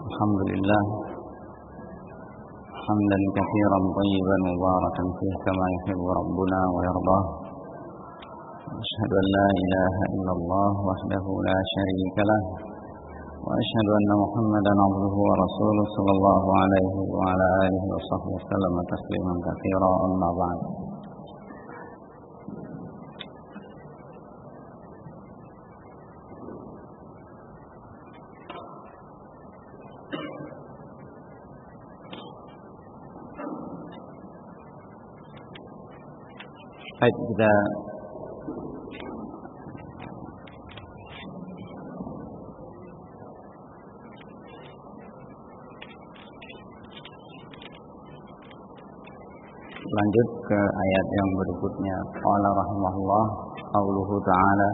الحمد لله حمدا كثيرا طيبا مباركا فيه كما يحب ربنا ويرضاه. أشهد أن لا إله إلا الله وحده لا شريك له، وأشهد أن محمدا عبده ورسوله صلى الله عليه وعلى آله وصحبه وسلم تسليما كثيرا. أما بعد، baik, kita lanjut ke ayat yang berikutnya. Qala rahimahullah, qauluhu ta'ala,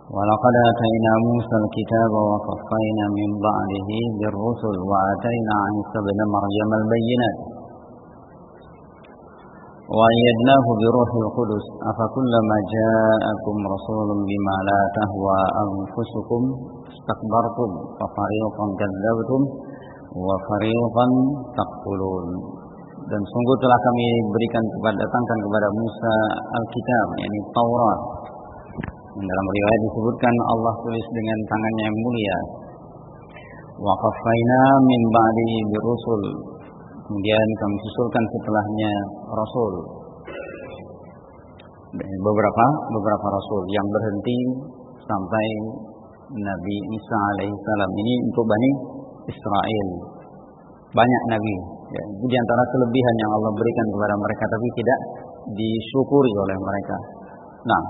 wa laqad atayna Musa al-kitaba wa qaffayna min ba'dihi bir-rusul wa atayna Isa ibn Maryam al-bayyinat wa ayyadnahu bi ruhil qudus afakullama ja'akum rasulun bima la tahwa anfusukum istakbartum fa fariqan kadzdzabtum wa fariqan taqtulun. Dan sungguh telah kami datangkan kepada Musa Alkitab, yakni Taurat. Dalam riwayat disebutkan Allah tulis dengan tangannya yang mulia. Wa qaffayna min ba'di birusul. Kemudian kami susulkan setelahnya Rasul. Beberapa Rasul yang berhenti sampai Nabi Isa alaihissalam. Ini untuk Bani Israel. Banyak Nabi. Ya, di antara kelebihan yang Allah berikan kepada mereka, tapi tidak disyukuri oleh mereka. Nah,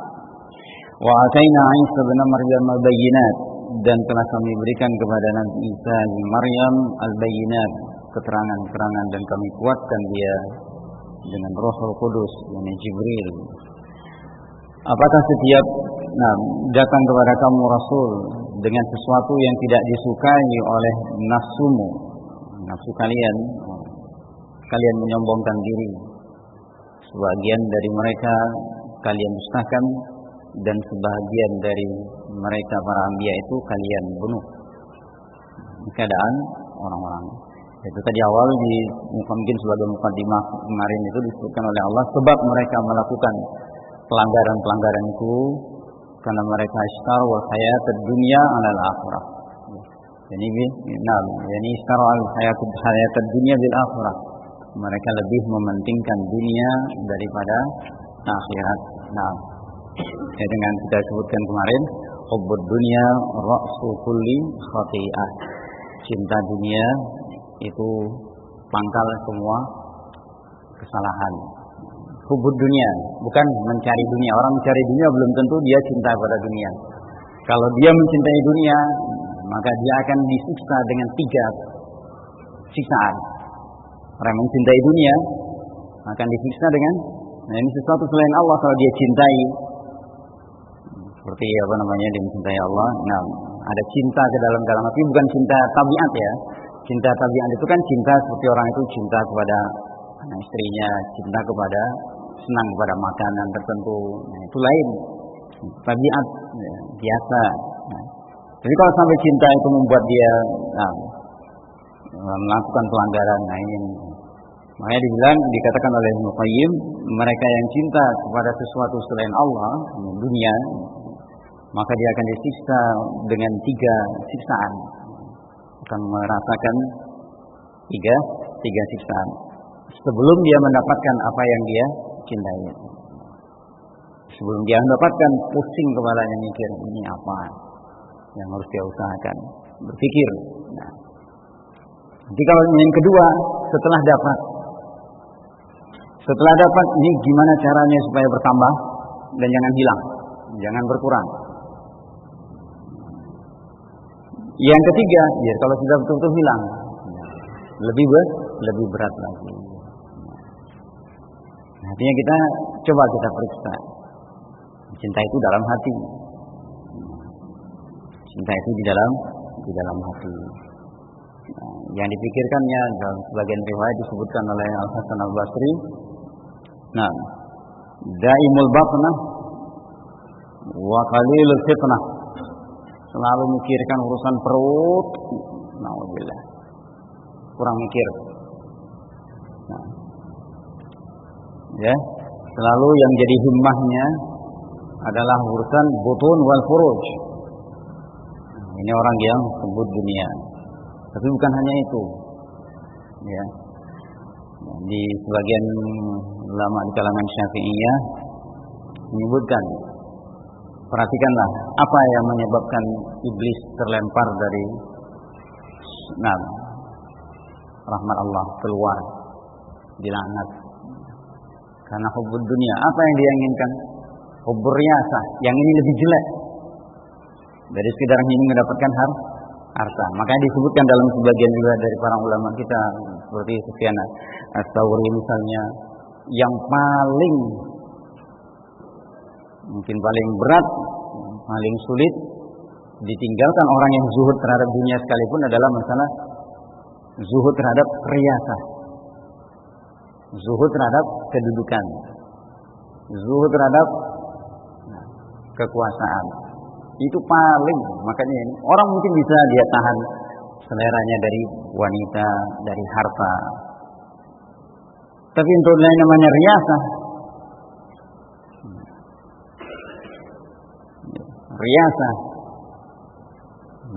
wa ataina Isa bin Maryam al-bayyinat, dan telah kami berikan kepada Nabi Isa bin Maryam al-bayyinat, keterangan-keterangan, dan kami kuatkan dia dengan Rohul Kudus, yakni Jibril. Apakah setiap datang kepada kamu Rasul dengan sesuatu yang tidak disukai oleh nafsu kalian menyombongkan diri, sebagian dari mereka kalian dustakan, dan sebagian dari mereka para anbiya itu kalian bunuh. Keadaan orang-orang itu tadi awal mungkin sebagai mukadimah kemarin itu disebutkan oleh Allah, sebab mereka melakukan pelanggaran itu karena mereka istaru wa hayatad dunya 'alal akhirah. Yani istaru al hayatad dunya bil akhirah. Mereka lebih mementingkan dunia daripada akhirat. Nah, dengan kita sebutkan kemarin, hubbud dunya ra'su kulli khati'ah. Cinta dunia itu pangkal semua kesalahan. Hubbud dunya bukan mencari dunia. Orang mencari dunia belum tentu dia cinta pada dunia. Kalau dia mencintai dunia, maka dia akan disiksa dengan 3 siksaan. Orang yang mencintai dunia akan disiksa dengan ini sesuatu selain Allah. Kalau dia cintai, seperti dia mencintai Allah. Nah, ada cinta ke dalam hati, bukan cinta tabiat ya. Cinta tabiat itu kan cinta seperti orang itu cinta kepada istrinya, cinta kepada senang kepada makanan tertentu. Nah, itu lain. Tabiat biasa. Nah, jadi kalau sampai cinta itu membuat dia melakukan pelanggaran, makanya dikatakan oleh Ibnu Qayyim, mereka yang cinta kepada sesuatu selain Allah, dunia, maka dia akan disiksa dengan 3 siksaan. Akan merasakan 3 siksaan sebelum dia mendapatkan apa yang dia cintai. Sebelum dia mendapatkan, pusing kepalanya mikir ini apa yang harus dia usahakan, berpikir. Nah, nanti kalau yang kedua, setelah dapat ini gimana caranya supaya bertambah dan jangan hilang, jangan berkurang. Yang ketiga, ya kalau sudah betul-betul hilang, lebih berat lagi. Artinya kita coba periksa. Cinta itu dalam hati. Cinta itu di dalam hati. Yang dipikirkannya dalam sebagian riwayat disebutkan oleh Al-Hasan Al-Basri. Nah, daimul batnah wa qalilul fitnah. selalu mikirkan urusan perut, naudzubillah, kurang mikir. Nah, ya, selalu yang jadi himmahnya adalah urusan butun wal furuj. Ini orang yang sebut dunia. Tapi bukan hanya itu. Ya. Di sebagian ulama di kalangan Syafi'iyah menyebutkan, perhatikanlah apa yang menyebabkan iblis terlempar dari rahmat Allah, keluar, dilaknat karena hubbud dunia. Apa yang dia inginkan? Hubbur riyasah, yang ini lebih jelek dari sekedar ingin mendapatkan harta. Makanya disebutkan dalam sebagian juga dari para ulama kita, seperti Sufyan Ats-Tsauri misalnya, yang paling mungkin paling berat, paling sulit ditinggalkan orang yang zuhud terhadap dunia sekalipun adalah masalah zuhud terhadap riyasah, zuhud terhadap kedudukan, zuhud terhadap kekuasaan. Itu paling, makanya orang mungkin bisa dia tahan seleranya dari wanita, dari harta. Tapi untuk yang namanya riyasah,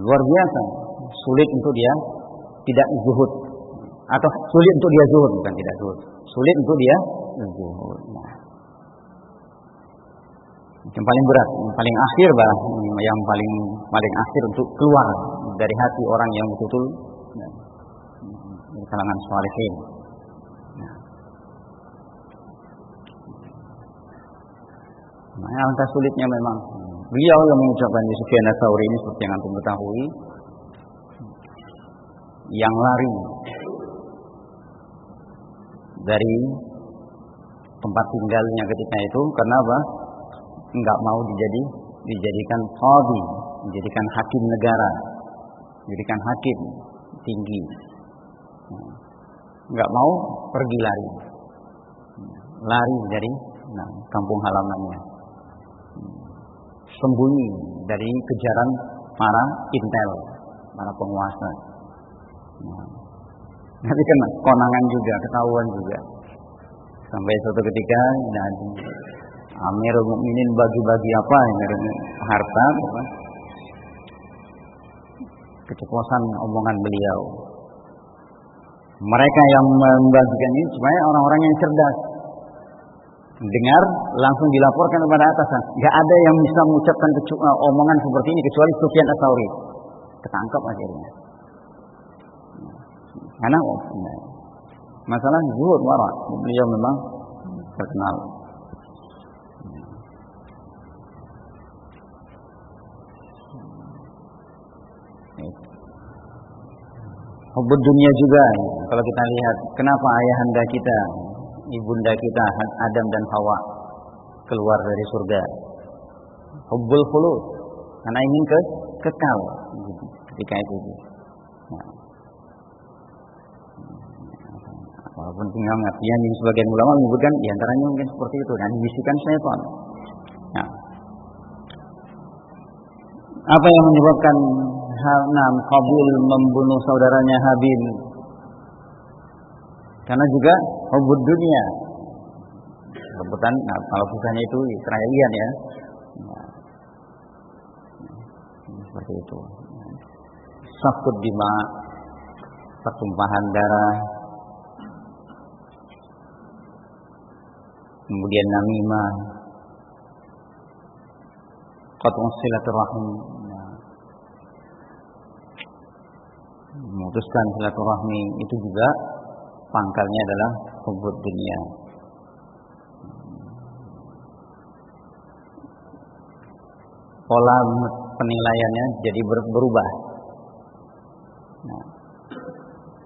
luar biasa, sulit untuk dia tidak zuhud, atau sulit untuk dia zuhud, bukan tidak zuhud, sulit untuk dia zuhud. Yang paling berat, yang paling akhir yang paling akhir untuk keluar dari hati orang yang betul-betul di kalangan shalihin. Alangkah sulitnya memang. Beliau yang mengucapkan di Sufyan Ats-Tsauri ini seperti yang antum ketahui, yang lari dari tempat tinggalnya ketika itu karena apa? Enggak mau dijadikan qadhi, dijadikan hakim negara, dijadikan hakim tinggi. Enggak mau, pergi lari dari kampung halamannya, sembunyi dari kejaran para intel, para penguasa. Nanti kan konangan juga, ketahuan juga. Sampai suatu ketika Amirul Mukminin bagi-bagi harta, keceplosan omongan beliau. Mereka yang membagikan ini sebenarnya orang-orang yang cerdas. Dengar langsung dilaporkan kepada atasan. Gak ada yang bisa mengucapkan omongan seperti ini kecuali Sufyan Ats-Tsauri. Ketangkap akhirnya. Karena masalah zuhud wara, beliau memang terkenal. Hubbud dunia juga. Kalau kita lihat kenapa ayahanda kita, ibunda kita Adam dan Hawa keluar dari surga. Hubbul khulud, karena ingin kekal ketika itu. Walaupun tinggal artinya ini sebagian ulama menyebutkan diantaranya mungkin seperti itu, dan bisikan syaitan. Nah, apa yang menyebabkan Qabil membunuh saudaranya Habil? Karena juga hubbud dunia, rebutan. Kalau kisahnya itu Israelian ya, seperti itu. Safkud dima, pertumpahan darah, kemudian namimah, qat'u silaturahim, memutuskan silaturahmi, itu juga pangkalnya adalah hubbud dunia. Pola penilaiannya jadi berubah.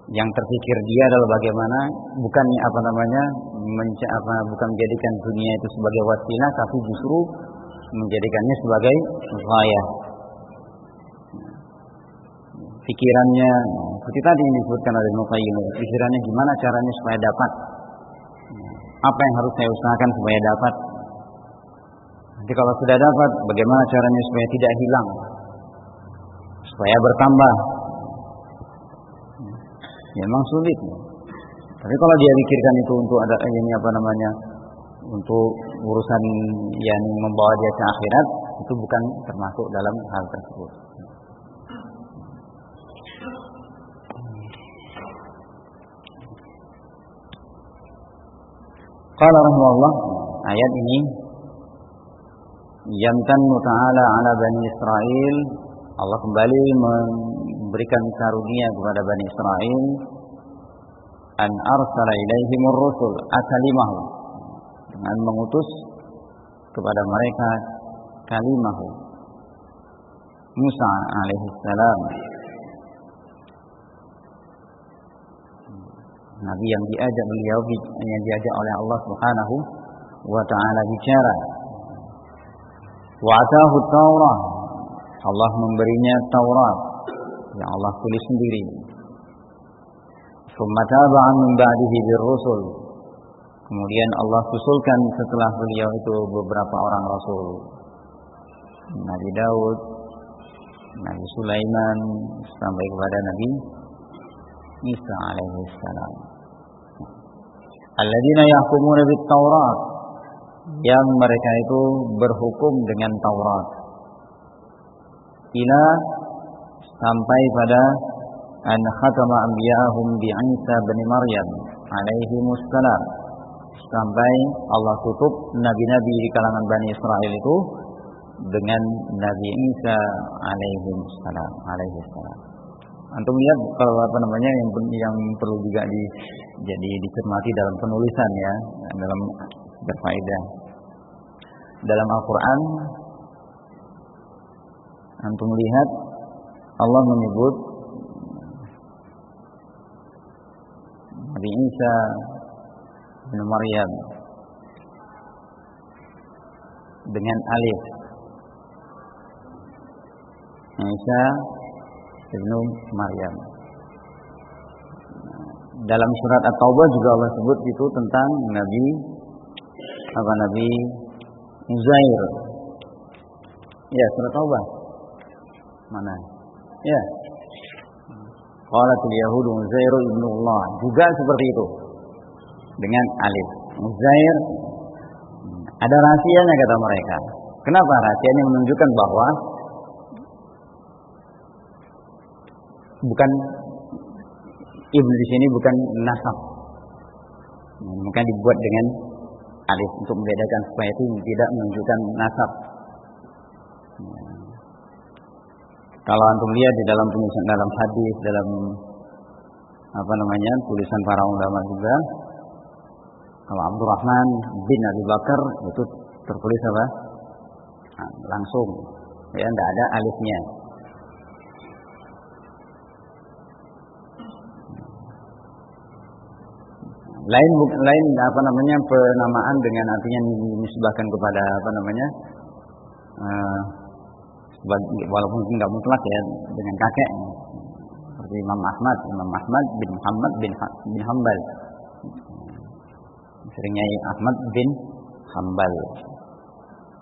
Yang terpikir dia adalah bagaimana bukan bukan menjadikan dunia itu sebagai wasilah, tapi justru menjadikannya sebagai ghayah. Pikirannya seperti tadi yang disebutkan oleh Ibnu Qayyim, pikirannya gimana caranya supaya dapat, apa yang harus saya usahakan supaya dapat. Nanti kalau sudah dapat, bagaimana caranya supaya tidak hilang. supaya bertambah. Memang sulit. Tapi kalau dia pikirkan itu untuk ada ini apa namanya, untuk urusan yang membawa dia ke akhirat, itu bukan termasuk dalam hal tersebut. Qala rahimahullah, ayat ini yamtannu ta'ala ala Bani Israel, Allah kembali memberikan karunia kepada Bani Israel, an arsala ilaihimur rusul akalimahu, dengan mengutus kepada mereka kalimahu Musa alaihi salam, nabi yang diajak beliau, yang diajak oleh Allah Subhanahu wa taala bicara. Wa atahu Taurat, Allah memberinya Taurat yang Allah tulis sendiri. Tsumma taba'a min ba'dihi birrusul, kemudian Allah susulkan setelah beliau itu beberapa orang rasul, Nabi Daud, Nabi Sulaiman, sampai kepada Nabi Isa alaihi salam. Alladzina yahkumuna bit Taurat, yang mereka itu berhukum dengan Taurat, ila sampai pada an khatama anbiya'ahum bi Isa bin Maryam alaihi salam, sampai Allah tutup nabi-nabi di kalangan Bani Israel itu dengan Nabi Isa alaihi salam. Antum lihat kalau apa namanya yang perlu juga jadi dicermati dalam penulisan ya, dalam berfaedah. Dalam Al-Qur'an antum lihat Allah menyebut Nabi Isa bin Maryam dengan alif, Isa ibnu Maryam. Dalam surat At-Taubah juga Allah sebut itu tentang Nabi Uzair. Ya, surat Taubah. Mana? Ya. Qalatul yahudu Uzair ibnu Allah. Juga seperti itu. Dengan alif. Uzair. Ada rahasianya kata mereka. Kenapa rahasianya? Menunjukkan bahwa bukan ibnu di sini bukan nasab. Maka dibuat dengan alif untuk membedakan supaya itu tidak menunjukkan nasab. Kalau antum lihat di dalam penulisan, dalam hadis, dalam tulisan para ulama juga, kalau Abdurrahman bin Abi Bakar itu tertulis apa? Langsung, ya, tidak ada alifnya. Lain penamaan dengan artinya dinisbahkan kepada walaupun tidak mutlak ya, dengan kakek seperti Imam Ahmad bin Muhammad bin Hambal, seringnya Ahmad bin Hambal.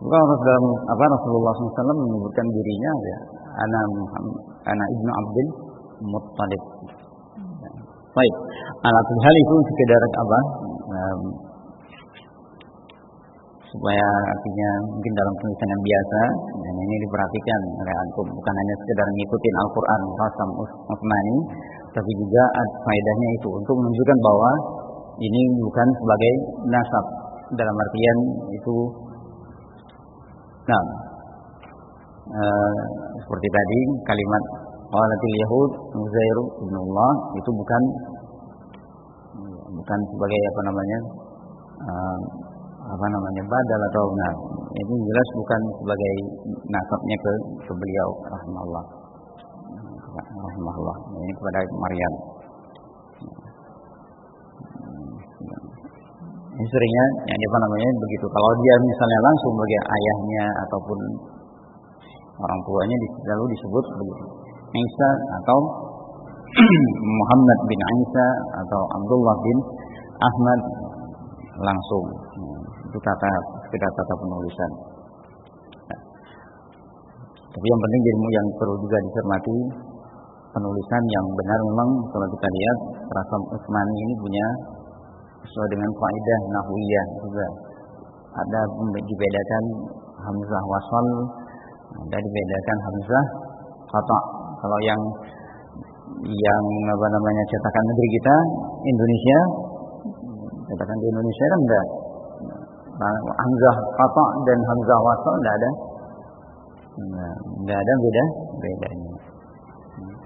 Bukan Rasulullah SAW menyebutkan dirinya ya, ana ibnu Abdul Muttalib. Baik, alat hal itu sekedar supaya artinya mungkin dalam tulisan yang biasa, dan ini diperhatikan oleh antum, bukan hanya sekedar ngikutin Al-Quran Rasam Utsmani, tapi juga faedahnya itu untuk menunjukkan bahwa ini bukan sebagai nasab, dalam artian itu. Nah, seperti tadi kalimat qalatil yahud Uzair ibnu Allah itu bukan sebagai badal atau itu jelas bukan sebagai nasabnya ke beliau rahimahullah. Ini kepada Maryam. Ini seringnya begitu. Kalau dia misalnya langsung sebagai ayahnya ataupun orang tuanya selalu disebut begitu. Isa atau Muhammad bin Isa atau Abdullah bin Ahmad langsung. Itu sekedar tata penulisan. Tapi yang penting yang perlu juga dicermati penulisan yang benar. Memang kalau kita lihat Rasam Utsmani ini punya sesuai dengan kaidah nahwiyah juga. Ada dibedakan hamzah wasal, ada dibedakan hamzah qata. Kalau yang cetakan negeri kita Indonesia, cetakan di Indonesia kan enggak. Hamzah qata dan hamzah wasal enggak ada. Enggak ada bedanya.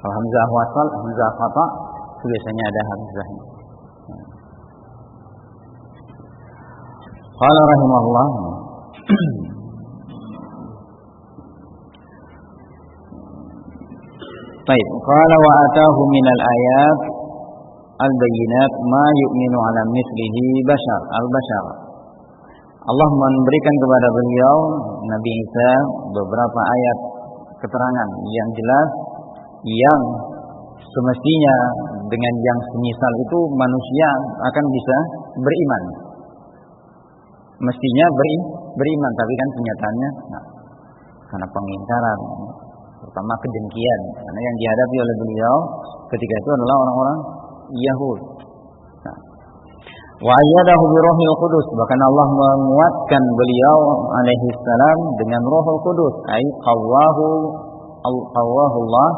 Kalau hamzah wasal, hamzah qata itu biasanya ada hamzahnya. Qala rahimahullah. Baik, qala wa atahu minal ayat al-bayyinat ma yu'minu ala mithlihi al-bashar. Allah memberikan kepada beliau Nabi Isa beberapa ayat keterangan yang jelas yang semestinya dengan yang semisal itu manusia akan bisa beriman. Mestinya beriman, tapi kan kenyataannya karena pengingkaran, terutama kedengkian, karena yang dihadapi oleh beliau ketika itu adalah orang-orang Yahudi. Wa ayyadahu bi Ruhil Qudus, bahkan Allah menguatkan beliau alaihi salam dengan Ruhul Qudus, ai qawwahu Allah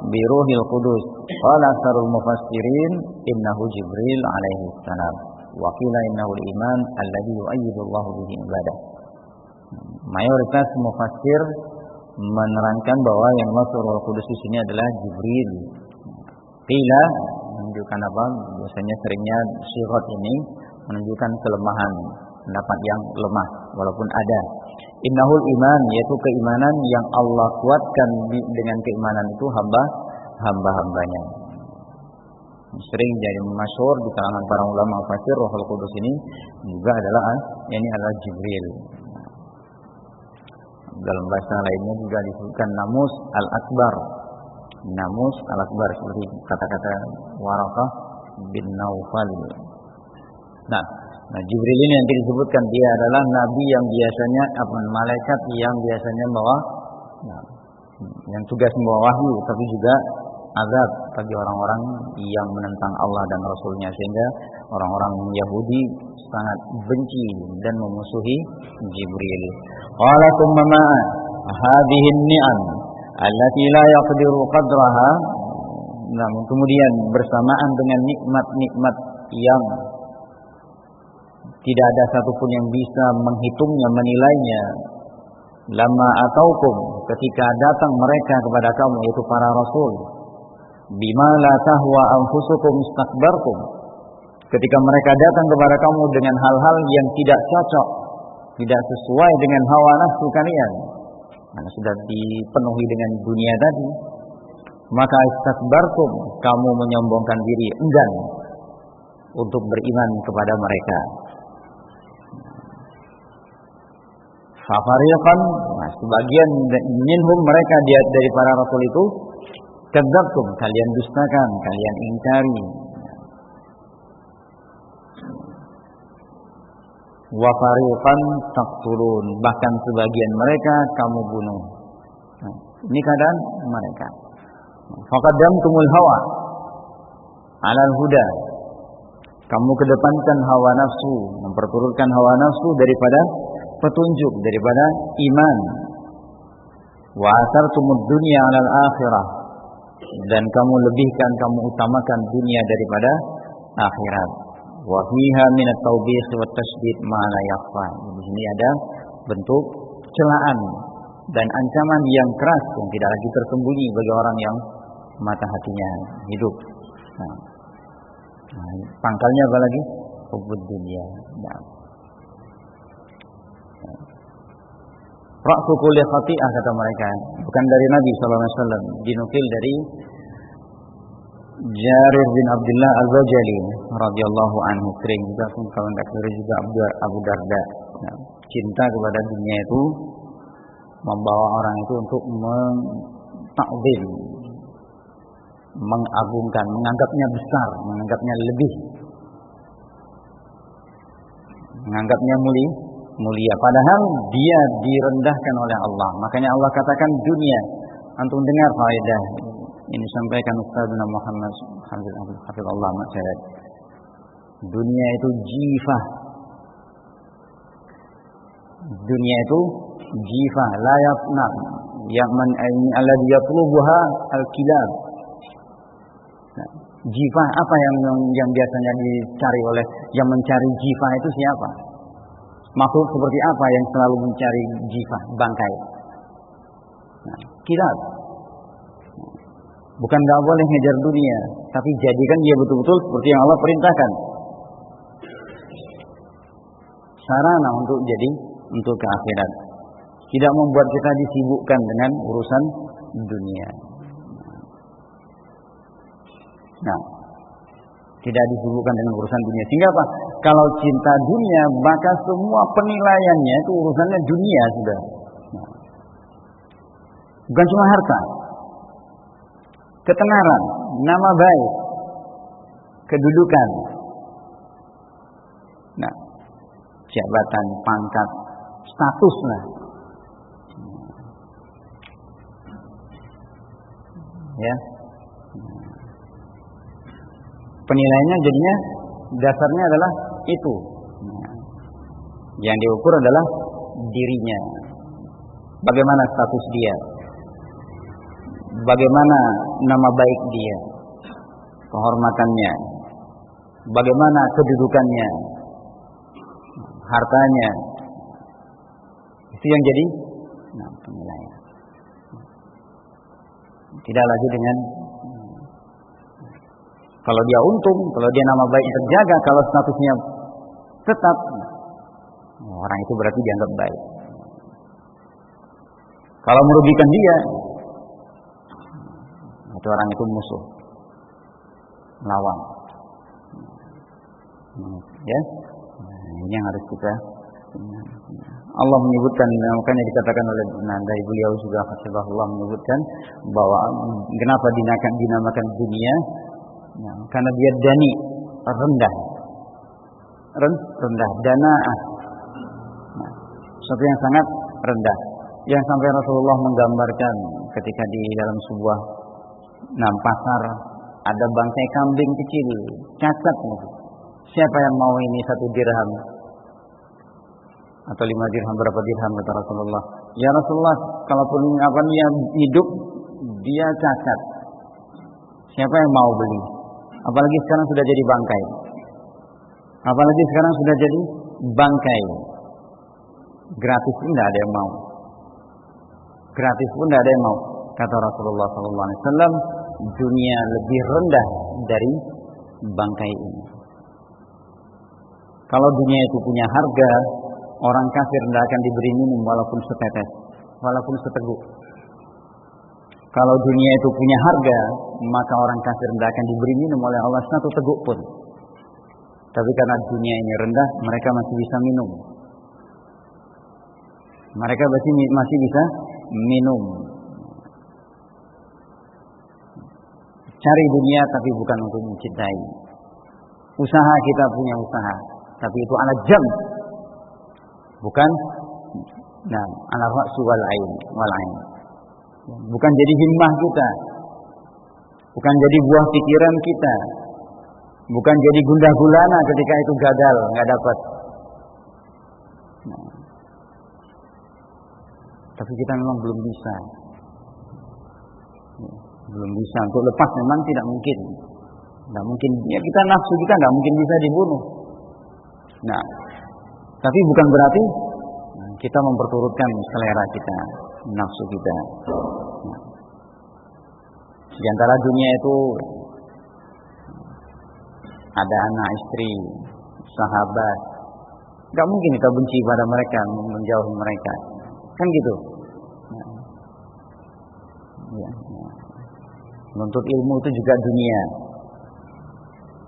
bi Ruhil Qudus. Qala sarul mufassirin innahu Jibril alaihi salam. Wa qila innahu al-iman alladhi yu'ayyidu Allah bihi ibadah. Mayoritas mufassir menerangkan bahwa yang maksud Ruhul Qudus di sini adalah Jibril. Qila menunjukkan apa? Biasanya seringnya syirat ini menunjukkan kelemahan, pendapat yang lemah walaupun ada. Innahul iman, yaitu keimanan yang Allah kuatkan dengan keimanan itu hamba-hambanya. Sering jadi masyhur di kalangan para ulama fasir Ruhul Qudus ini juga adalah Jibril. Dalam bahasa lainnya juga disebutkan Namus al-Akbar. Namus al-Akbar seperti kata-kata Waraqah bin Naufal. Nah, Jibril ini yang disebutkan dia adalah nabi yang biasanya malaikat yang biasanya membawa yang tugas membawa wahyu, tapi juga azab bagi orang-orang yang menentang Allah dan Rasulnya, sehingga orang-orang Yahudi sangat benci dan memusuhi Jibril. Qala thumma ma hadhihi an-ni'am allati la yaqdiru qadraha. Namun kemudian bersamaan dengan nikmat-nikmat yang tidak ada satupun yang bisa menghitungnya, menilainya. Lama ataukum, ketika datang mereka kepada kamu, yaitu para rasul. Bima la tahwa anfusukum istakbartum, ketika mereka datang kepada kamu dengan hal-hal yang tidak cocok, tidak sesuai dengan hawa nafsu kalian, karena sudah dipenuhi dengan dunia tadi, maka istakbartum, kamu menyombongkan diri, enggan untuk beriman kepada mereka. Fafariqan, sebagian minhum mereka dari para rasul itu kadzabtum, kalian dustakan, kalian ingkari. Wa fariqan taqtulun, bahkan sebagian mereka kamu bunuh. Ini keadaan mereka. Faqaddamtumul hawa 'alal huda, kamu kedepankan hawa nafsu, memperturutkan hawa nafsu daripada petunjuk, daripada iman. Wa asartumud dunya 'alal akhirah, dan kamu lebihkan, kamu utamakan dunia daripada akhirat. Wa fiha min at-taubih wa tasydid ma la yakhfa. Di sini ada bentuk celaan dan ancaman yang keras yang tidak lagi tersembunyi bagi orang yang mata hatinya hidup. Pangkalnya apa lagi? Hubbud dunya. Ra'su kulli khati'ah, kata mereka, bukan dari Nabi sallallahu alaihi wasallam, dinukil dari Jarir bin Abdullah Al-Bajali radhiyallahu anhu. Sering juga kalau enggak kira juga Abu Darda. Cinta kepada dunia itu membawa orang itu untuk mentakzim, mengagungkan, menganggapnya besar, menganggapnya lebih, menganggapnya mulia. Padahal dia direndahkan oleh Allah. Makanya Allah katakan dunia. Antum dengar faedah ini sampaikan Ustazuna Muhammad hafizallah maksud. Dunia itu jifah. Dunia itu jifah, la yafna. Yaman alladhi yatlubuha al-kilab. Jifah apa yang biasanya dicari oleh yang mencari jifah itu siapa? Makhluk seperti apa yang selalu mencari jifah, bangkai? Kilab. Bukan nggak boleh ngejar dunia, tapi jadikan dia betul-betul seperti yang Allah perintahkan. Sarana untuk ke akhirat. Tidak membuat kita disibukkan dengan urusan dunia. Nah, tidak disibukkan dengan urusan dunia. Sehingga apa? Kalau cinta dunia, maka semua penilaiannya itu urusannya dunia sudah. Nah, bukan cuma harta, ketenaran, nama baik, kedudukan, nah, jabatan, pangkat, status lah. Ya. Penilaiannya jadinya dasarnya adalah itu. Yang diukur adalah dirinya. Bagaimana status dia? Bagaimana nama baik dia? Kehormatannya. Bagaimana kedudukannya? Hartanya. Itu yang jadi penilaian. Tidak lagi dengan kalau dia untung, kalau dia nama baik terjaga, kalau statusnya tetap, orang itu berarti dianggap baik. Kalau merugikan dia, itu orang itu musuh, lawan. Ya, ini yang harus kita. Allah menyebutkan, makanya dikatakan oleh dari beliau juga Allah menyebutkan bahwa kenapa dinamakan dunia? Nah, karena dia dani, rendah, dana'ah, nah, sesuatu yang sangat rendah, yang sampai Rasulullah menggambarkan ketika di dalam sebuah pasar ada bangkai kambing kecil, cacat. Siapa yang mau ini 1 dirham atau 5 dirham, berapa dirham kata Rasulullah? Ya Rasulullah, kalaupun dia hidup, dia cacat. Siapa yang mau beli? Apalagi sekarang sudah jadi bangkai. Apalagi sekarang sudah jadi bangkai. Gratis pun tidak ada yang mau. Gratis pun tidak ada yang mau. Kata Rasulullah SAW, dunia lebih rendah dari bangkai ini. Kalau dunia itu punya harga, orang kafir tidak akan diberi minum walaupun setetes, walaupun seteguk. Kalau dunia itu punya harga, maka orang kafir tidak akan diberi minum oleh Allah 1 teguk pun. Tapi karena dunia ini rendah, mereka masih bisa minum. Mereka masih bisa minum. Cari dunia tapi bukan untuk mencintai. Usaha kita punya usaha, tapi itu ala jam. Bukan ala ra'su wal ain. Bukan jadi himmah kita, bukan jadi buah pikiran kita, bukan jadi gundah gulana ketika itu gagal, nggak dapat. Tapi kita memang belum bisa untuk lepas, memang tidak mungkin. Ya kita nafsu kita nggak mungkin bisa dibunuh. Nah, tapi bukan berarti kita memperturutkan selera kita, nafsu kita. Di antara dunia itu ada anak, istri, sahabat. Gak mungkin kita benci pada mereka, menjauhi mereka. Kan gitu. Menuntut ilmu itu juga dunia.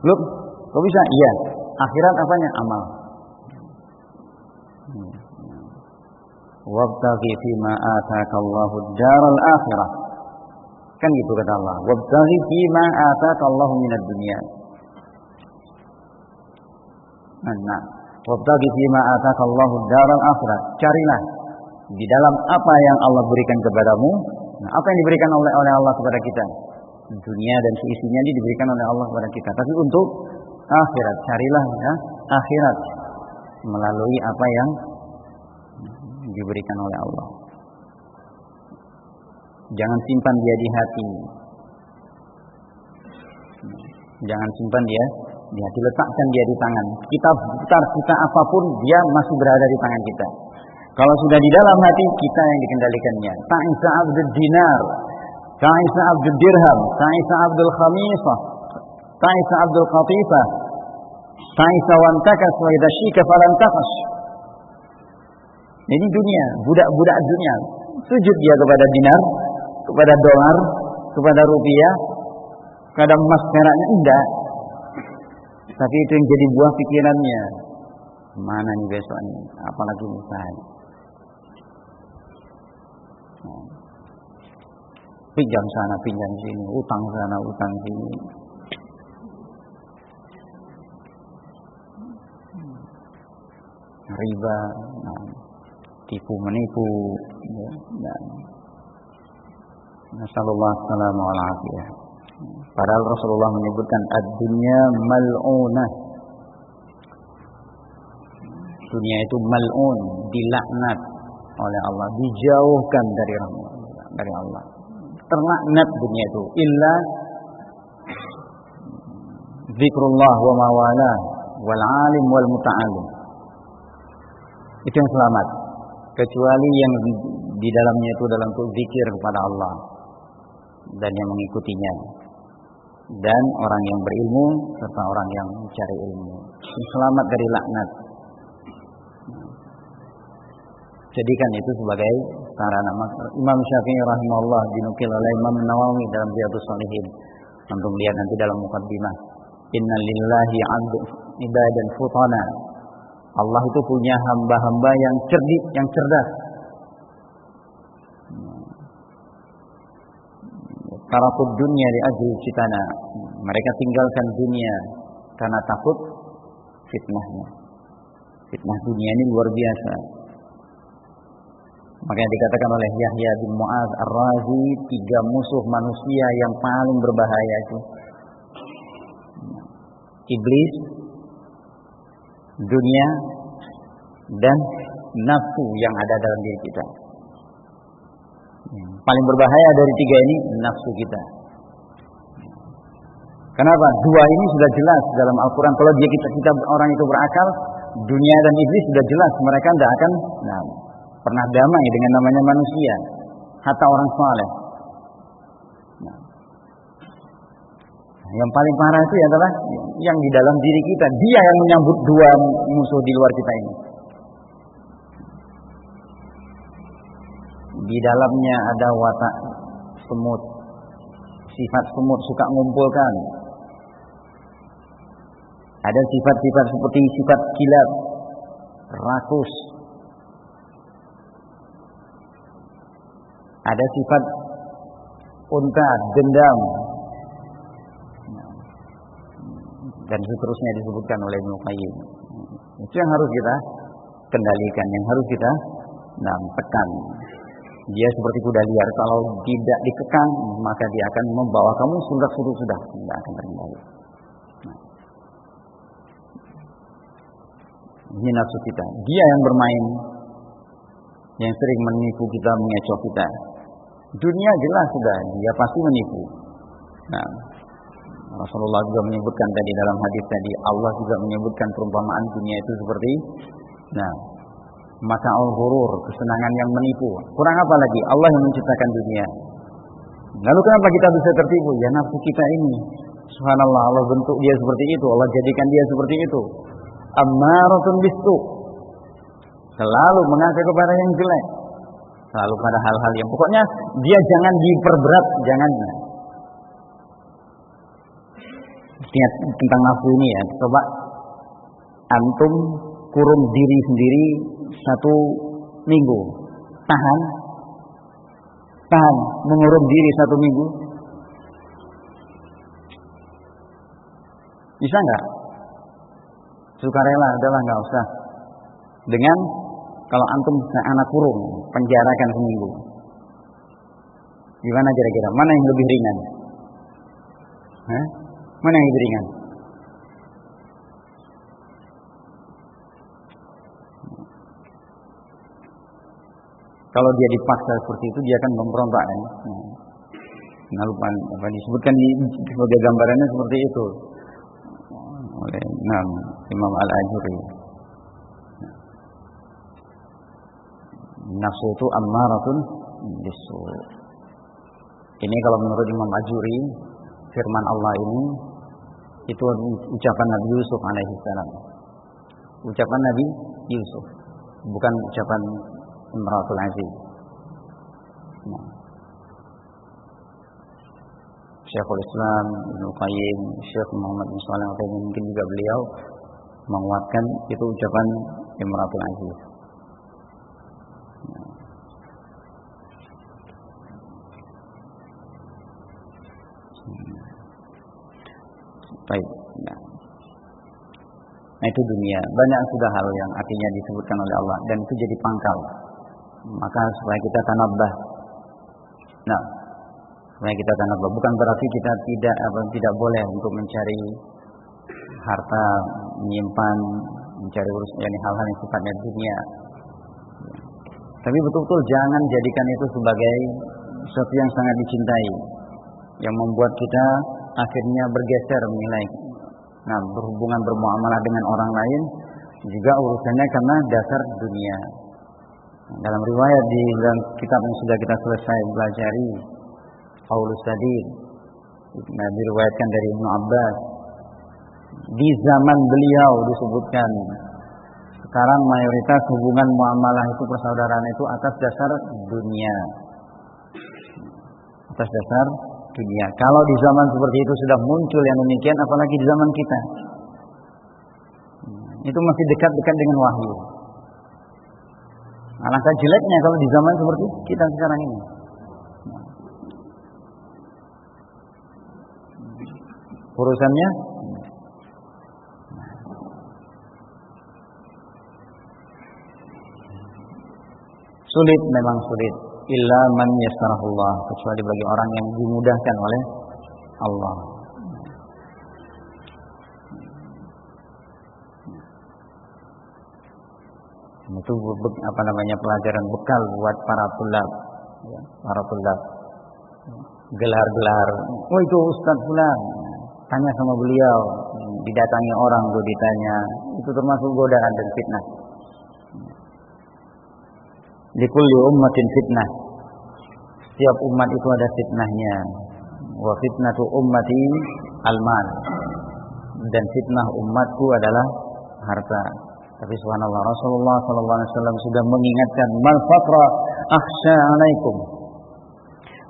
Loh, kok bisa? Iya. Akhirat apanya? Amal. Wabtaghi fima ataakallahu ad-daral akhirah. Kan gitu kata Allah. Wabtaghi fima ataakallahu minad dunya. Nah, Wabtaghi fima ataakallahu daral akhirah. Carilah di dalam apa yang Allah berikan kepadamu. Nah, apa yang diberikan oleh Allah kepada kita? Dunia dan seisinya ini diberikan oleh Allah kepada kita. Tapi untuk akhirat, carilah ya, akhirat melalui apa yang diberikan oleh Allah. Jangan simpan dia di hati. Jangan simpan dia di hati, letakkan dia di tangan. Kita putar kita apapun, dia masih berada di tangan kita. Kalau sudah di dalam hati, kita yang dikendalikannya. Ta'isa abdul dinar, ta'isa abdul dirham, ta'isa abdul khamisah, ta'isa abdul qatifah, ta'isa wantakas wa idza syika falan taqash. Ini dunia, budak-budak dunia. Sujud dia kepada dinar, kepada dolar, kepada rupiah, kepada emas peraknya, enggak. Tapi itu yang jadi buah pikirannya. Mana nih besok nih, apalagi misalnya. Pinjam sana, pinjam sini, utang sana, utang sini. Riba, tipu menipu, dan nasallallahu alaihi wasallam. Padahal Rasulullah menyebutkan ad-dunya mal'unah. Dunia itu mal'un, dilaknat oleh Allah, dijauhkan dari Allah. Terlaknat dunia itu illa zikrullah wa mawala wal alim wal muta'alim. Itu yang selamat, kecuali yang di dalamnya itu dalam zikir kepada Allah dan yang mengikutinya, dan orang yang berilmu serta orang yang mencari ilmu. Selamat dari laknat. Jadikan itu sebagai sarana. Imam Syafi'i rahimahullah dinukil oleh Imam Nawawi dalam Riyadhus Shalihin. Antum lihat nanti dalam muqaddimah. Inna lillahi ibadan futana. Allah itu punya hamba-hamba yang cerdik, yang cerdas. Tarakud dunia li ajli fitana. Mereka tinggalkan dunia karena takut fitnahnya. Fitnah dunia ini luar biasa. Makanya dikatakan oleh Yahya bin Mu'az Ar-Razi, 3 musuh manusia yang paling berbahaya itu iblis, dunia, dan nafsu yang ada dalam diri kita. Paling berbahaya dari 3 ini nafsu kita. Kenapa? 2 ini sudah jelas dalam Al-Quran. Kalau kita orang itu berakal, dunia dan iblis sudah jelas. Mereka tidak akan pernah damai dengan namanya manusia, hatta orang saleh. Yang paling parah itu adalah yang di dalam diri kita. Dia yang menyambut 2 musuh di luar kita ini. Di dalamnya ada watak semut, sifat semut, suka ngumpulkan. Ada sifat-sifat seperti sifat kilab, rakus. Ada sifat unta, dendam, dan seterusnya disebutkan oleh Ibnu Qayyim. Itu yang harus kita kendalikan, yang harus kita tekan. Dia seperti kuda liar, kalau tidak dikekang maka dia akan membawa kamu sudah, tidak akan terkendali. Ini nafsu kita. Dia yang bermain, yang sering menipu kita, mengecoh kita. Dunia jelas sudah, dia pasti menipu. Rasulullah juga menyebutkan tadi dalam hadis tadi, Allah juga menyebutkan perumpamaan dunia itu seperti mata'ul ghurur, kesenangan yang menipu. Kurang apa lagi? Allah yang menciptakan dunia. Lalu kenapa kita bisa tertipu? Ya nafsu kita ini. Subhanallah, Allah bentuk dia seperti itu, Allah jadikan dia seperti itu. Ammaratun bisu. Selalu mengajak kepada yang jelek. Selalu pada hal-hal yang pokoknya dia jangan diperberat, jangan. Ingat tentang nafsu ini ya. Coba antum kurung diri sendiri 1 minggu. Tahan mengurung diri 1 minggu. Bisa enggak? sukarela, adalah nggak usah. Dengan kalau antum anak kurung, penjarakan seminggu. Gimana kira-kira? Mana yang lebih ringan? Mana yang lebih ringan? Kalau dia dipaksa seperti itu, dia akan memberontak kan? Nah, lupa apa disebutkan sebagai gambarannya seperti itu oleh Imam Al-Ajuri. Nafsu itu ammaratun bisu. Ini kalau menurut Imam Ajuri, firman Allah ini itu ucapan Nabi Yusuf alaihissalam. Ucapan Nabi Yusuf, bukan ucapan Imratul Aziz. Syekhul Islam Ibnu Qayyim, Syekh Muhammad bin Shalih Al-Utsaimin, mungkin juga beliau menguatkan itu ucapan Imratul Aziz. Baik. Nah itu dunia. Banyak sudah hal yang artinya disebutkan oleh Allah dan itu jadi pangkal. Maka supaya kita tanabbah. Nah, supaya kita tanabbah bukan berarti kita tidak boleh untuk mencari harta, menyimpan, mencari urusan hal-hal yang sifatnya dunia. Tapi betul-betul jangan jadikan itu sebagai sesuatu yang sangat dicintai, yang membuat kita akhirnya bergeser menilai. Nah, berhubungan bermuamalah dengan orang lain juga urusannya karena dasar dunia. Dalam riwayat di dalam kitab yang sudah kita selesai pelajari, Qaulus Sadid, diriwayatkan dari Ibnu Abbas, di zaman beliau disebutkan sekarang mayoritas hubungan muamalah itu persaudaraan itu atas dasar dunia. Atas dasar dunia. Kalau di zaman seperti itu sudah muncul yang demikian, apalagi di zaman kita. Itu masih dekat-dekat dengan wahyu. Alangkah jeleknya kalau di zaman seperti kita sekarang ini. Urusannya sulit, memang sulit. Illa man yassarahullah, kecuali bagi orang yang dimudahkan oleh Allah. Itu pelajaran bekal buat para tulab, ya, para tulab. Gelar-gelar. Oh itu Ustaz fulan. Tanya sama beliau, didatangi orang untuk ditanya. Itu termasuk godaan dan fitnah. Likulli ummatin fitnah. Setiap umat itu ada fitnahnya. Wa fitnatu ummati al-mal. Dan fitnah umatku adalah harta. Tapi subhanallah, Rasulullah sallallahu alaihi wasallam sudah mengingatkan, mal faqra akhsha alaikum.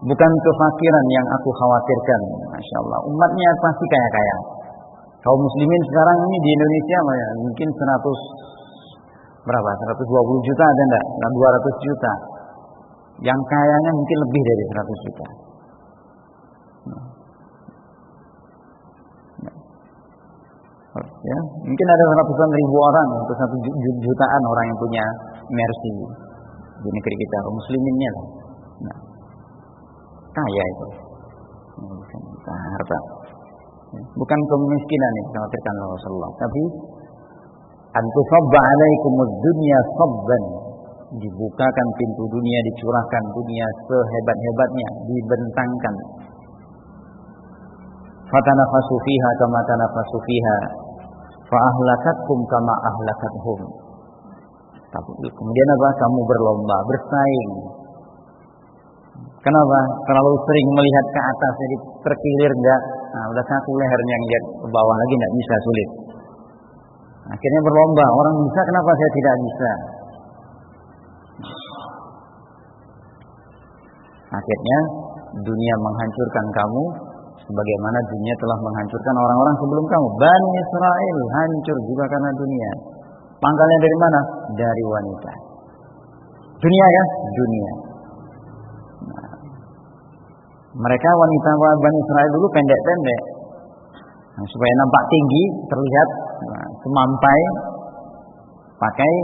Bukan kefakiran yang aku khawatirkan. Masya Allah, umatnya pasti kaya-kaya. Kaum muslimin sekarang ini di Indonesia mungkin 120 juta ada enggak? 200 juta. Yang kayanya mungkin lebih dari 100 juta. Ya, mungkin ada ratusan ribu orang atau 1 jutaan orang yang punya Mercy di negeri kita, kaum musliminnya lah. Nah, kaya itu. Harta. Bukan kemiskinan yang dikhawatirkan oleh Rasulullah, tapi antusabba alaikumud dunya sabban, dibukakan pintu dunia, dicurahkan dunia sehebat-hebatnya, dibentangkan. Fatanafasu fiha kama tanafasu fiha, fa ahlakatkum kama ahlakathum. Kemudian apa? Kamu berlomba, bersaing. Kenapa? Terlalu sering melihat ke atas, jadi terkilir enggak? Nah, udah satu lehernya yang lihat ke bawah lagi enggak bisa, sulit. Akhirnya berlomba, orang bisa, kenapa saya tidak bisa? Akhirnya dunia menghancurkan kamu sebagaimana dunia telah menghancurkan orang-orang sebelum kamu. Bani Israel hancur juga karena dunia. Pangkalnya dari mana? Dari wanita. Dunia ya, dunia. Nah, mereka wanita Bani Israel dulu pendek-pendek. Nah, supaya nampak tinggi, terlihat semampai pakai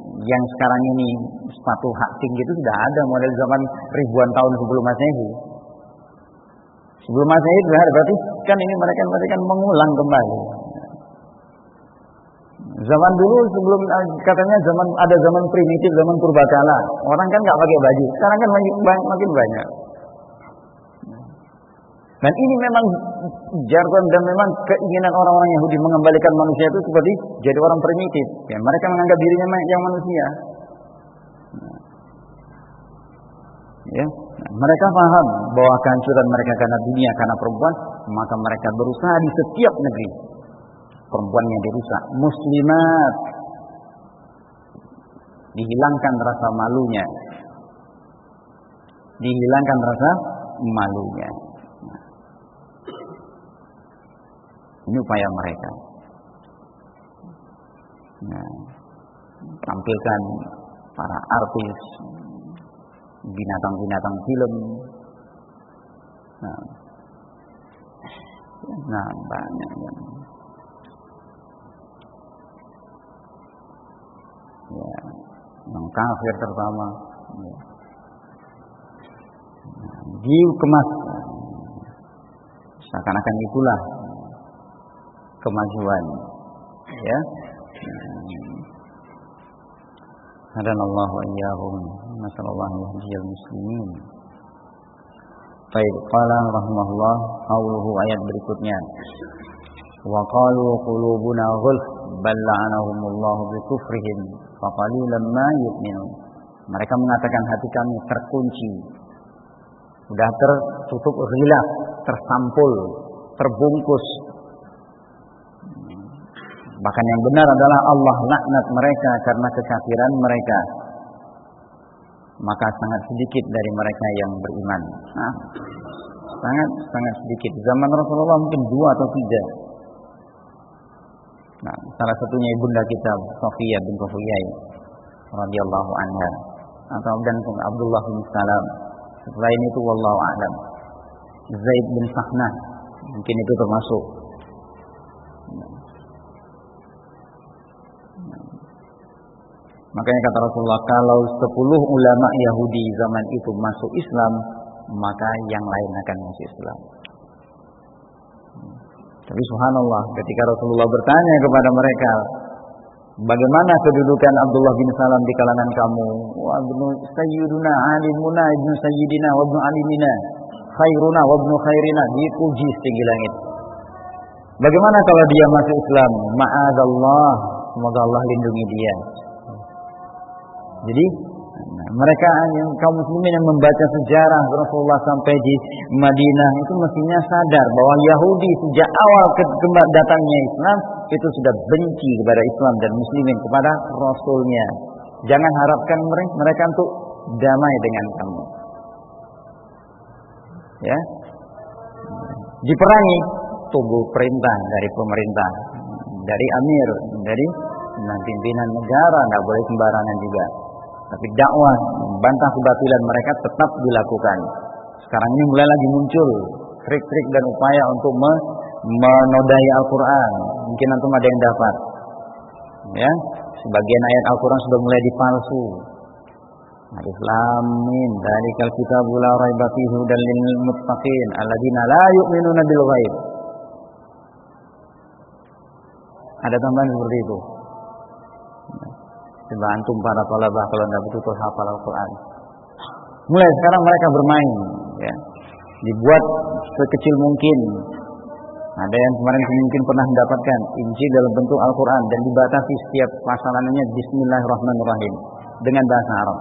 yang sekarang ini sepatu hak tinggi itu sudah ada model zaman ribuan tahun sebelum Masehi. Sebelum Masehi sudah ada, berarti kan ini mereka kan mengulang kembali. Zaman dulu sebelum katanya ada zaman primitif, zaman purbakala. Orang kan nggak pakai baju. Sekarang kan makin banyak. Dan ini memang jargon dan memang keinginan orang-orang Yahudi mengembalikan manusia itu seperti jadi orang primitif. Ya, mereka menganggap dirinya yang manusia. Ya, mereka paham bahwa kehancuran mereka karena dunia, karena perempuan, maka mereka berusaha di setiap negeri perempuannya dirusak. Muslimat dihilangkan rasa malunya, dihilangkan rasa malunya. Ini upaya mereka. Nah, tampilkan para artis, binatang-binatang film. Nah banyak yang kafir terutama. Dikemas seakan-akan itulah kemajuan, ya. Hadanallahu wa iyyahum, nasallallahu yahdiyal muslimin. Baik, qala rahimahullah, qauluhu ayat berikutnya. Wa qalu qulubuna ghulf bal la'anahumullahu bi kufrihim fa qalilan ma yu'minun. Mereka mengatakan hati kami terkunci, sudah tertutup ghilaf, tersampul, terbungkus. Bahkan yang benar adalah Allah laknat mereka karena kekafiran mereka. Maka sangat sedikit dari mereka yang beriman. Sangat sedikit. Zaman Rasulullah mungkin 2 atau 3. Salah satunya ibunda kita Sofiyah bin Huyai radhiyallahu anha, atau dan Abdullah bin Salam. Selain itu wallahu a'lam. Zaid bin Sahnah mungkin itu termasuk. Makanya kata Rasulullah, kalau 10 ulama Yahudi zaman itu masuk Islam, maka yang lain akan masuk Islam. Tapi subhanallah, ketika Rasulullah bertanya kepada mereka, bagaimana kedudukan Abdullah bin Salam di kalangan kamu? Wa ibnu sayyiduna alimuna ibnu sayyidina wa ibnu alimina khairuna wa ibnu khairina, dipuji setinggi langit. Bagaimana kalau dia masuk Islam? Ma'adallah, semoga Allah lindungi dia. Jadi mereka kaum muslimin yang membaca sejarah Rasulullah sampai di Madinah itu mestinya sadar bahwa Yahudi sejak awal datangnya Islam itu sudah benci kepada Islam dan muslimin, kepada Rasulnya. Jangan harapkan mereka untuk damai dengan kamu. Ya, diperangi, tunggu perintah dari pemerintah, dari amir, dari pimpinan negara, nggak boleh sembarangan juga. Tapi dakwah membantah kebatilan mereka tetap dilakukan. Sekarang ini mulai lagi muncul trik-trik dan upaya untuk menodai Al-Quran. Mungkin antum ada yang dapat. Ya, sebagian ayat Al-Quran sudah mulai dipalsu. Alif Lam Mim, dzalikal kitabu la raiba fihi hudal lil muttaqin alladzina la yu'minuna bil ghaib. Ada tambahan seperti itu. Coba antum para thalabah kalau tidak betul hafal Al-Quran. Mulai sekarang mereka bermain, ya. Dibuat sekecil mungkin. Ada yang kemarin mungkin pernah mendapatkan Injil dalam bentuk Al-Quran dan dibatasi setiap pasalannya Bismillahirrahmanirrahim dengan bahasa Arab,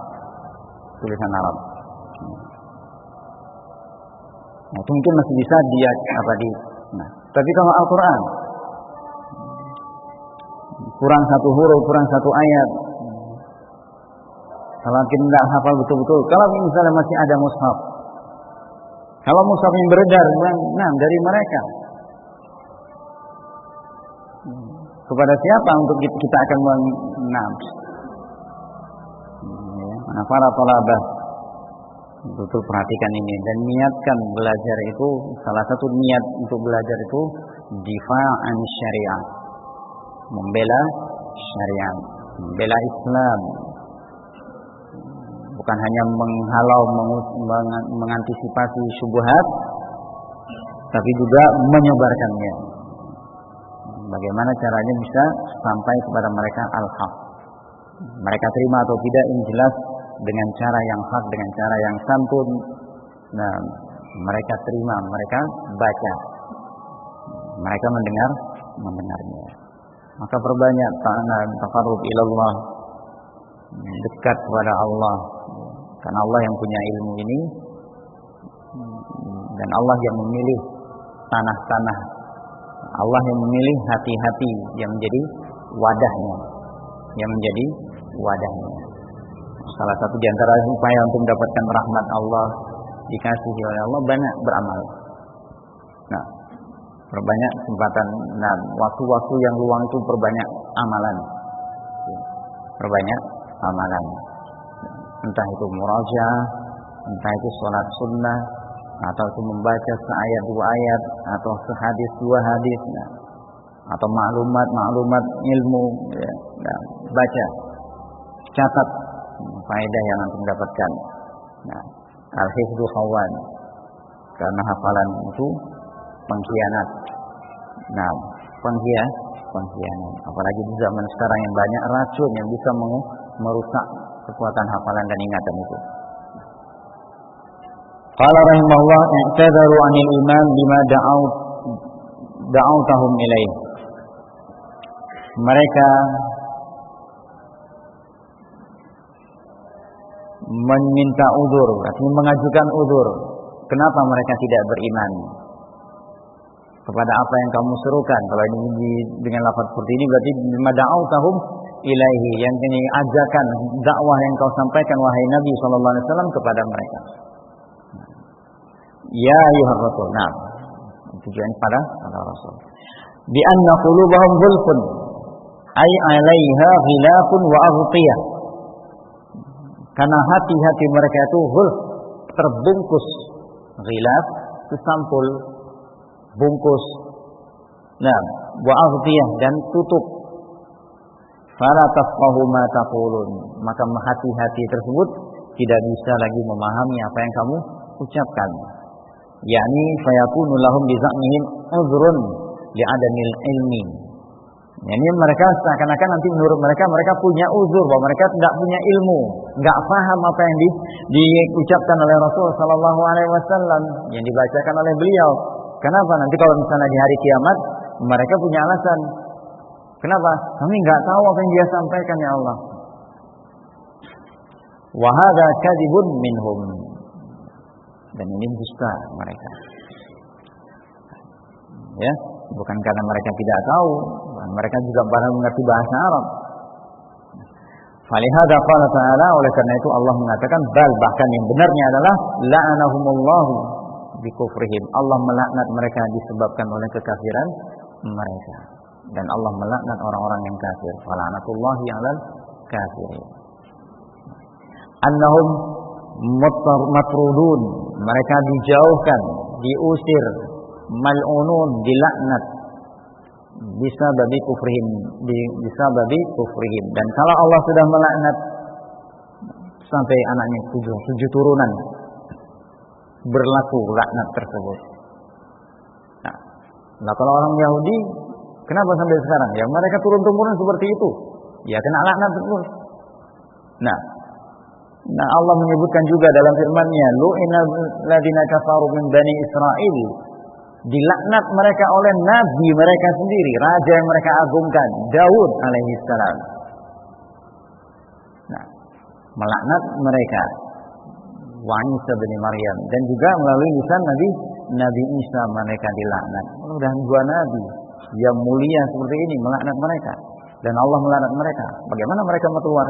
tulisan Arab. Nah, itu mungkin masih bisa dia tapi kalau Al-Quran kurang 1 huruf, kurang 1 ayat, kalau kita tidak hafal betul-betul, kalau misalnya masih ada mushaf, kalau mushaf yang beredar, dari mereka, kepada siapa untuk kita akan para thalabah betul perhatikan ini dan niatkan belajar itu. Salah satu niat untuk belajar itu difa'an syariat, membela syariat, membela Islam, bukan hanya menghalau, mengantisipasi syubhat, tapi juga menyebarkannya. Bagaimana caranya bisa sampai kepada mereka al-haq. Mereka terima atau tidak ini jelas dengan cara yang hak, dengan cara yang santun. Nah, mereka terima, mereka baca, mereka mendengarnya. Maka perbanyak taqarrub ilallah, dekat kepada Allah, karena Allah yang punya ilmu ini dan Allah yang memilih tanah-tanah, Allah yang memilih hati-hati yang menjadi wadahnya. Salah satu di antara upaya untuk mendapatkan rahmat Allah, dikasihi oleh Allah, banyak beramal. Nah, perbanyak kesempatan, waktu-waktu yang luang itu perbanyak amalan. Entah itu murajaah, entah itu sholat sunnah, atau itu membaca seayat dua ayat, atau sehadis dua hadis, atau maklumat ilmu, baca, catat faedah yang nanti mendapatkan. Al-hifdzu khawan, karena hafalan itu pengkhianat. Pengkhianat. Apalagi di zaman sekarang yang banyak racun yang bisa merusak kekuatan hafalan dan ingatan itu. Qala rahimahullah, i'tadaru 'anil iman bima da'awtahum ilaih. Mereka meminta udzur, artinya mengajukan udzur. Kenapa mereka tidak beriman kepada apa yang kamu serukan? Kalau ini dengan lafaz seperti ini berarti bima da'awtahum ilaihi, yang ini ajakan dakwah yang kau sampaikan wahai Nabi sallallahu alaihi wasallam kepada mereka. Ya ayyuhar rasul. Tujuan pada Rasul. Bi anna qulubahum ghulfun ay 'alaiha ghilafun wa aghtiyah. Karena hati-hati mereka itu ghulf, terbungkus. Ghilaf itu sampul, bungkus. Wa aghtiyah, dan tutup. Fala tafqahu ma taqulun. Maka hati-hati tersebut tidak bisa lagi memahami apa yang kamu ucapkan. yakni fayakunu lahum bi za'mihim uzrun li adamil ilmi. Yani mereka seakan-akan nanti menurut mereka punya uzur bahwa mereka tidak punya ilmu, enggak paham apa yang diucapkan oleh Rasul sallallahu alaihi wasallam, yang dibacakan oleh beliau. Kenapa? Nanti kalau misalnya di hari kiamat mereka punya alasan. Kenapa? Kami enggak tahu apa yang dia sampaikan ya Allah. Wa hadza kadzibun minhum. Dan ini dusta mereka. Ya, bukan karena mereka tidak tahu, mereka juga pada mengerti bahasa Arab. Falihada qala ta'ala, oleh karena itu Allah mengatakan bal, bahkan yang benarnya adalah la'anahumullahu bikufrihim. Allah melaknat mereka disebabkan oleh kekafiran mereka. Dan Allah melaknat orang-orang yang kafir. Fala'natullahi 'alal kafirin. Annahum matrudun, mereka dijauhkan, diusir, mal'unun, dilaknat, bisa babi kufrihim. Dan kalau Allah sudah melaknat sampai anaknya tujuh turunan, berlaku laknat tersebut. Nah kalau orang Yahudi, kenapa sampai sekarang? Ya mereka turun-temurun seperti itu, ya kena laknat terus. Nah Allah menyebutkan juga dalam firman-Nya, lu'inal ladzina kafaru min bani Israil, dilaknat mereka oleh nabi mereka sendiri, raja yang mereka agungkan, Daud alaihi salam. Nah, melaknat mereka. Wa Isa bin Maryam, dan juga melalui lisan Nabi Isa mereka dilaknat. Dan dua nabi yang mulia seperti ini melaknat mereka, dan Allah melaknat mereka. Bagaimana mereka mau keluar?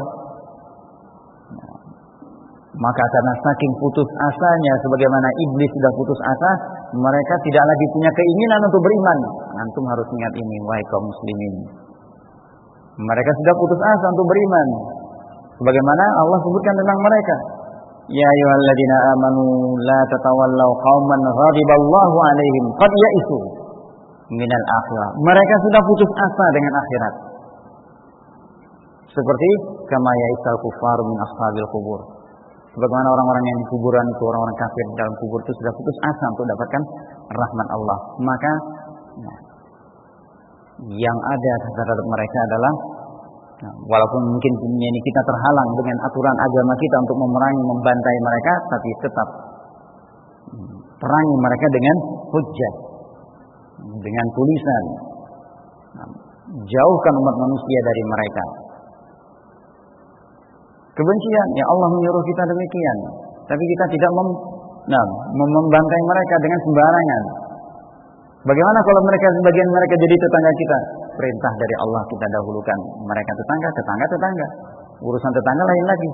Maka karena saking putus asanya, sebagaimana iblis sudah putus asa, mereka tidak lagi punya keinginan untuk beriman. Antum harus ingat ini, wahai kaum muslimin. Mereka sudah putus asa untuk beriman. Sebagaimana Allah sebutkan tentang mereka. Ya ayyuhalladzina amanu la tatawallaw qauman ghadiballahu alaihim qad ya'isu minal akhirah. Mereka sudah putus asa dengan akhirat. Seperti kama ya'isal kuffar min ashabil kubur. Sebagaimana orang-orang yang di kuburan itu, orang-orang kafir di dalam kubur itu sudah putus asa untuk dapatkan rahmat Allah. Maka yang ada terhadap mereka adalah walaupun mungkin ini kita terhalang dengan aturan agama kita untuk memerangi, membantai mereka, tapi tetap perangi mereka dengan hujjah, dengan tulisan. Jauhkan umat manusia dari mereka. Kebencian, ya Allah menyuruh kita demikian, tapi kita tidak membantai mereka dengan sembarangan. Bagaimana kalau sebagian mereka jadi tetangga kita? Perintah dari Allah kita dahulukan mereka tetangga. Urusan tetangga lain lagi.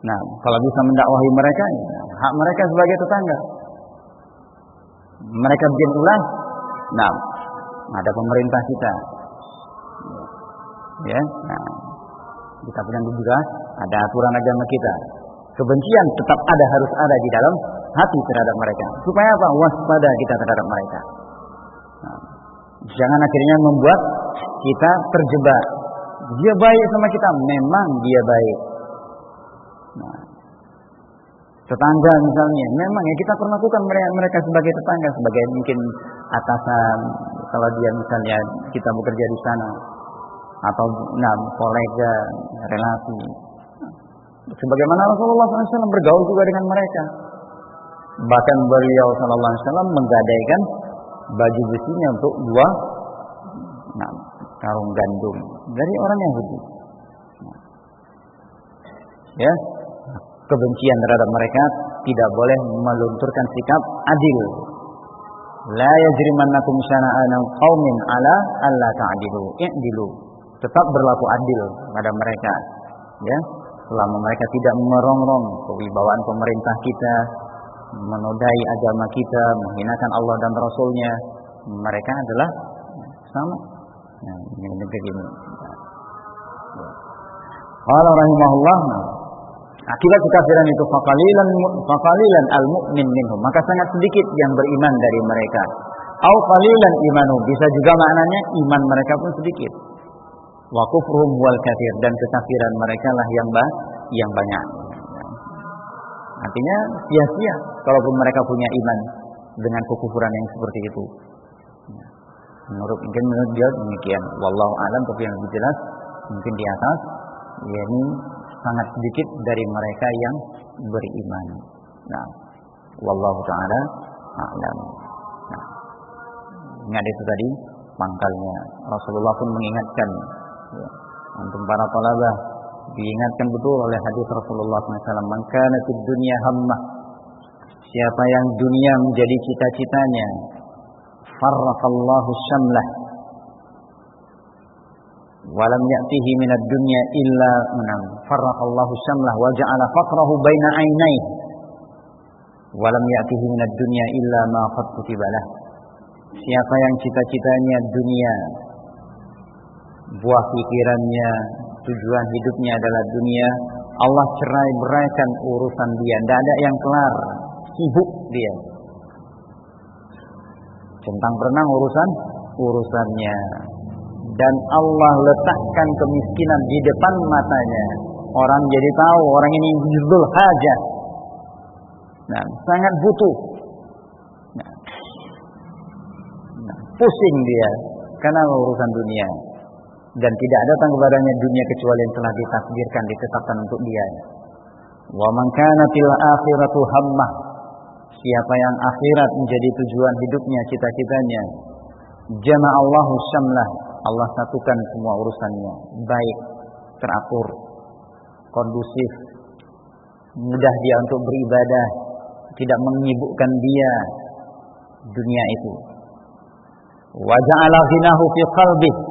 Nah, kalau bisa mendakwahi mereka, hak mereka sebagai tetangga. Mereka bikin ulah. Nah, ada pemerintah kita. Ya, nah, kita punya juga ada aturan agama kita. Kebencian tetap harus ada di dalam hati terhadap mereka. Supaya apa? Waspada kita terhadap mereka. Nah, jangan akhirnya membuat kita terjebak. Dia baik sama kita, memang dia baik. Nah, tetangga misalnya, memang ya kita perlakukan mereka sebagai tetangga, sebagai mungkin atasan. Kalau dia misalnya kita bekerja di sana, atau kolega, relasi. Sebagaimana Rasulullah SAW bergaul juga dengan mereka. Bahkan beliau SAW menggadaikan baju besinya untuk 2 karung gandum dari orang Yahudi. Ya, kebencian terhadap mereka tidak boleh melunturkan sikap adil. La yajrimannakum syana'an qaumin ala alla ta'dilu. I'dilu. Tetap berlaku adil pada mereka. Ya, selama mereka tidak merongrong kewibawaan pemerintah kita, menodai agama kita, menghinakan Allah dan Rasulnya, mereka adalah sama. Nah, ini begini. Qala rahimahullah, akibat kekafiran itu faqalilan al-mu'min minhum, maka sangat sedikit yang beriman dari mereka. Au qalilan imanu, bisa juga maknanya iman mereka pun sedikit. Wa kufruhum wal katsir, dan kekafiran mereka lah yang banyak. Artinya sia-sia kalaupun mereka punya iman dengan kekufuran yang seperti itu. Menurut dia demikian. Wallahu a'lam, tapi yang lebih jelas mungkin di atas, yakni sangat sedikit dari mereka yang beriman. Nah, wallahu ta'ala a'lam. Nah, ingat itu tadi pangkalnya. Rasulullah pun mengingatkan, ya, untuk para talabah, diingatkan betul oleh hadis Rasulullah SAW. Man kana fid dunya hammah, siapa yang dunia menjadi cita-citanya, farraqallahu syamlah, walam ya'tihi minad dunya illa farraqallahu syamlah wa ja'ala faqrahu baina ainaihi, walam ya'tihi minad dunya illa ma qad kutiba lah. Siapa yang cita-citanya dunia, buah pikirannya, tujuan hidupnya adalah dunia, Allah cerai-beraikan urusan dia, tidak ada yang kelar, sibuk dia. Centang berenang urusannya. Dan Allah letakkan kemiskinan di depan matanya. Orang jadi tahu orang ini dzul hajah. Nah, sangat butuh. Pusing dia karena urusan dunia. Dan tidak datang kepadanya dunia kecuali yang telah ditakdirkan, ditetapkan untuk dia. Wa man kana fil akhiratu hammah, siapa yang akhirat menjadi tujuan hidupnya, cita-citanya, jama'allahu syamlah, Allah satukan semua urusannya, baik, teratur, kondusif, mudah dia untuk beribadah, tidak menyibukkan dia dunia itu. Wa ja'ala ghinahu fi qalbihi,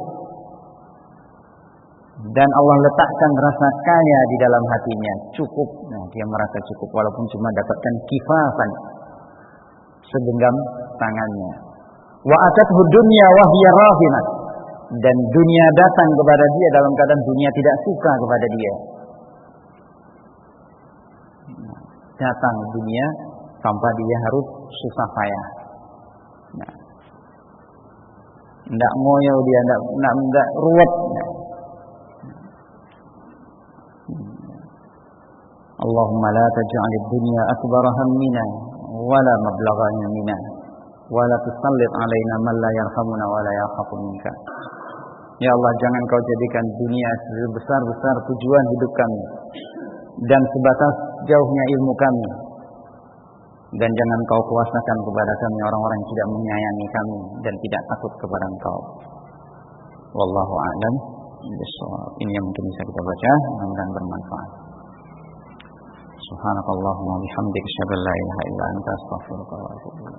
dan Allah letakkan rasa kaya di dalam hatinya, cukup. Nah, dia merasa cukup walaupun cuma dapatkan kifafan, segenggam tangannya. Wa atathu dunya wa hiya rahinah, dan dunia datang kepada dia dalam keadaan dunia tidak suka kepada dia. Datang dunia tanpa dia harus susah payah. Nah, ndak ngoyo dia, ndak ruwet. Allahumma la taj'alid dunya akbar hammina wala mablagha ilmina wala tusallit alaina man la yarhamuna wala yakhafu minka. Ya Allah, jangan kau jadikan dunia sebesar-besar tujuan hidup kami dan sebatas jauhnya ilmu kami, dan jangan kau kuasakan kepada kami orang-orang yang tidak menyayangi kami dan tidak takut kepada Engkau. Wallahu a'lam bishawab. Ini yang mungkin bisa kita baca, mudah-mudahan bermanfaat. Subhanakallahumma bihamdika asyhadu an la ilaha illa anta astaghfiruka wa atubu ilaik.